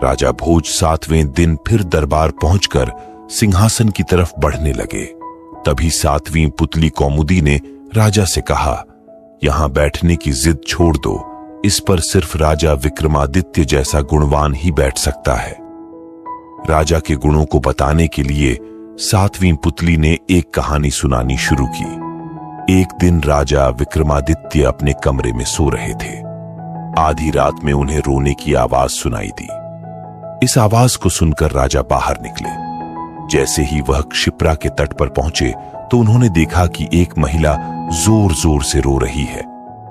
राजा भोज 7वें दिन फिर दरबार पहुंचकर सिंहासन की तरफ बढ़ने लगे। तभी 7वीं पुतली कौमुदी ने राजा से कहा, यहां बैठने की जिद छोड़ दो, इस पर सिर्फ राजा विक्रमादित्य जैसा गुणवान ही बैठ सकता है। राजा के गुणों को बताने के लिए 7वीं पुतली ने एक कहानी सुनानी शुरू की। एक दिन राजा विक्रमादित्य अपने कमरे में सो रहे थे। आधी रात में उन्हें रोने की आवाज सुनाई दी। इस आवाज को सुनकर राजा बाहर निकले। जैसे ही वह क्षिप्रा के तट पर पहुंचे तो उन्होंने देखा कि एक महिला जोर जोर से रो रही है।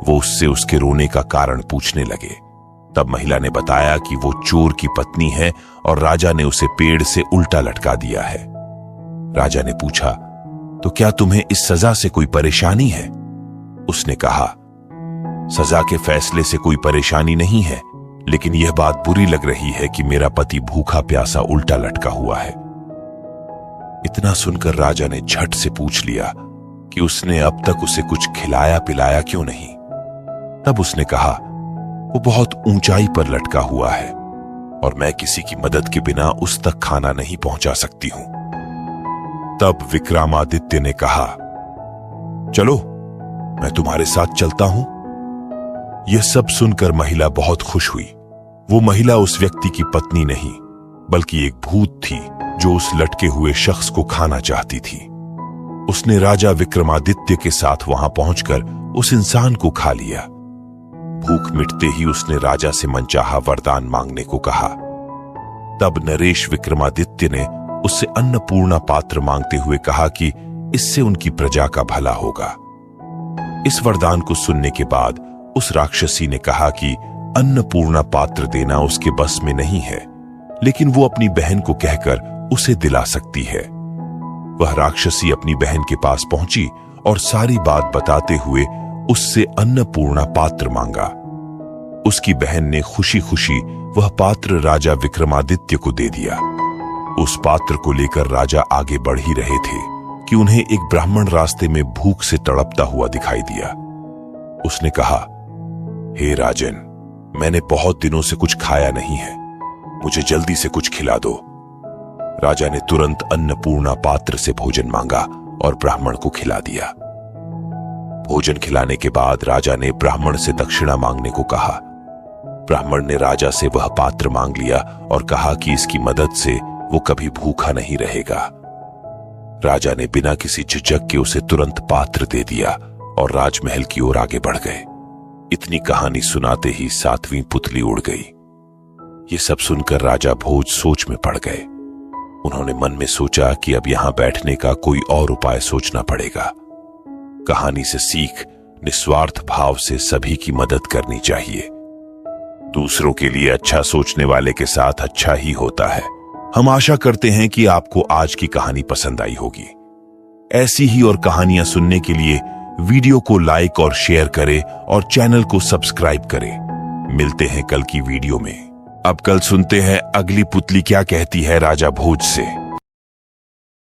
वो उससे उसके रोने का कारण पूछने लगे। तब महिला ने बताया कि वो चोर की पत्नी है और राजा ने उसे पेड़ से उल्टा लटका दिया है। राजा ने पूछा, तो क्या तुम्हें इस सजा से कोई परेशानी है? उसने कहा, सजा के फैसले से कोई परेशानी नहीं है, लेकिन यह बात बुरी लग रही है कि मेरा पति भूखा प्यासा उल्टा लटका हुआ है। इतना सुनकर राजा ने झट से पूछ लिया कि उसने अब तक उसे कुछ खिलाया पिलाया क्यों नहीं। तब उसने कहा, वो बहुत ऊंचाई पर लटका हुआ है और मैं किसी की मदद के बिना उस तक खाना नहीं पहुंचा सकती हूं। तब विक्रमादित्य ने कहा, चलो मैं तुम्हारे साथ चलता हूं। यह सब सुनकर महिला बहुत खुश हुई। वो महिला उस व्यक्ति की पत्नी नहीं, बल्कि एक भूत थी जो उस लटके हुए शख्स को खाना चाहती थी। उसने राजा विक्रमादित्य के साथ वहां पहुंचकर उस इंसान को खा लिया। भूख मिटते ही उसने राजा से मनचाहा वरदान मांगने को कहा। तब नरेश विक्रमादित्य ने उससे अन्नपूर्णा पात्र मांगते हुए कहा कि इससे उनकी प्रजा का भला होगा। इस वरदान को सुनने के बाद उस राक्षसी ने कहा कि अन्नपूर्णा पात्र देना उसके बस में नहीं है, लेकिन वो अपनी बहन को कहकर उसे दिला सकती है। वह राक्षसी अपनी बहन के पास पहुंची और सारी बात बताते हुए उससे अन्नपूर्णा पात्र मांगा। उसकी बहन ने खुशी खुशी वह पात्र राजा विक्रमादित्य को दे दिया। उस पात्र को लेकर राजा आगे बढ़ ही रहे थे कि उन्हें एक ब्राह्मण रास्ते में भूख से तड़पता हुआ दिखाई दिया। उसने कहा, हे राजन, मैंने बहुत दिनों से कुछ खाया नहीं है, मुझे जल्दी से कुछ खिला दो। राजा ने तुरंत अन्नपूर्णा पात्र से भोजन मांगा और ब्राह्मण को खिला दिया। भोजन खिलाने के बाद राजा ने ब्राह्मण से दक्षिणा मांगने को कहा। ब्राह्मण ने राजा से वह पात्र मांग लिया और कहा कि इसकी मदद से वो कभी भूखा नहीं रहेगा। राजा ने बिना किसी झिझक के उसे तुरंत पात्र दे दिया और राजमहल की ओर आगे बढ़ गए। इतनी कहानी सुनाते ही 7वीं पुतली उड़ गई। ये सब सुनकर राजा भोज सोच में पड़ गए। उन्होंने मन में सोचा कि अब यहां बैठने का कोई और उपाय सोचना पड़ेगा। कहानी से सीख, निस्वार्थ भाव से सभी की मदद करनी चाहिए। दूसरों के लिए अच्छा सोचने वाले के साथ अच्छा ही होता है। हम आशा करते हैं कि आपको आज की कहानी पसंद आई होगी। ऐसी ही और कहानियां सुनने के लिए वीडियो को लाइक और शेयर करें और चैनल को सब्सक्राइब करें। मिलते हैं कल की वीडियो में। अब कल सुनते हैं अगली पुतली क्या कहती है राजा भोज से।